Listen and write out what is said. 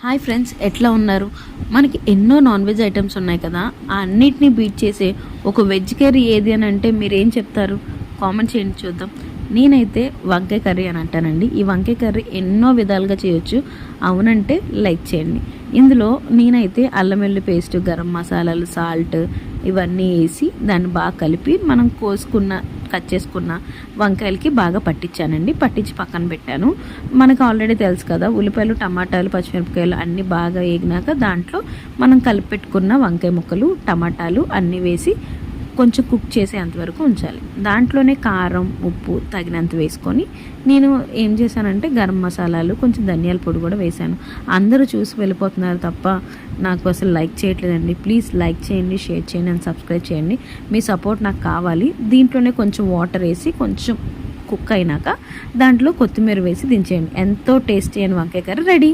Hi friends, ఎట్లా ఉన్నారు? మనకి ఎన్నో నాన్ వెజ్ ఐటమ్స్ ఉన్నాయి కదా, ఆ అన్నిటినీ బీట్ చేసే ఒక వెజ్ కర్రీ ఏది అని అంటే మీరు ఏం చెప్తారు? కామెంట్ చేయండి చూద్దాం. నేనైతే వంకాయ కర్రీ అని అంటానండి. ఈ వంకాయ కర్రీ ఎన్నో విధాలుగా చేయొచ్చు. అవునంటే లైక్ చేయండి. ఇందులో నేనైతే అల్లం వెల్లుల్లి పేస్ట్, గరం మసాలాలు, సాల్ట్ ఇవన్నీ వేసి దాన్ని బాగా కలిపి మనం కట్ చేసుకున్న వంకాయలకి బాగా పట్టించానండి. పట్టించి పక్కన పెట్టాను. మనకు ఆల్రెడీ తెలుసు కదా, ఉల్లిపాయలు, టమాటాలు, పచ్చిమిరపకాయలు అన్నీ బాగా వేగినాక దాంట్లో మనం కలిపి పెట్టుకున్న వంకాయ ముక్కలు, టమాటాలు అన్నీ వేసి కొంచెం కుక్ చేసేంతవరకు ఉంచాలి. దాంట్లోనే కారం, ఉప్పు తగినంత వేసుకొని నేను ఏం చేశానంటే గరం మసాలాలు, కొంచెం ధనియాల పొడి కూడా వేశాను. అందరూ చూసి వెళ్ళిపోతున్నారు తప్ప నాకు అసలు లైక్ చేయట్లేదండి. ప్లీజ్ లైక్ చేయండి, షేర్ చేయండి అండ్ సబ్స్క్రైబ్ చేయండి. మీ సపోర్ట్ నాకు కావాలి. దీంట్లోనే కొంచెం వాటర్ వేసి కొంచెం కుక్ అయినాక దాంట్లో కొత్తిమీర వేసి దించేయండి. ఎంతో టేస్టీ అయిన వంకాయ కర్రీ రెడీ.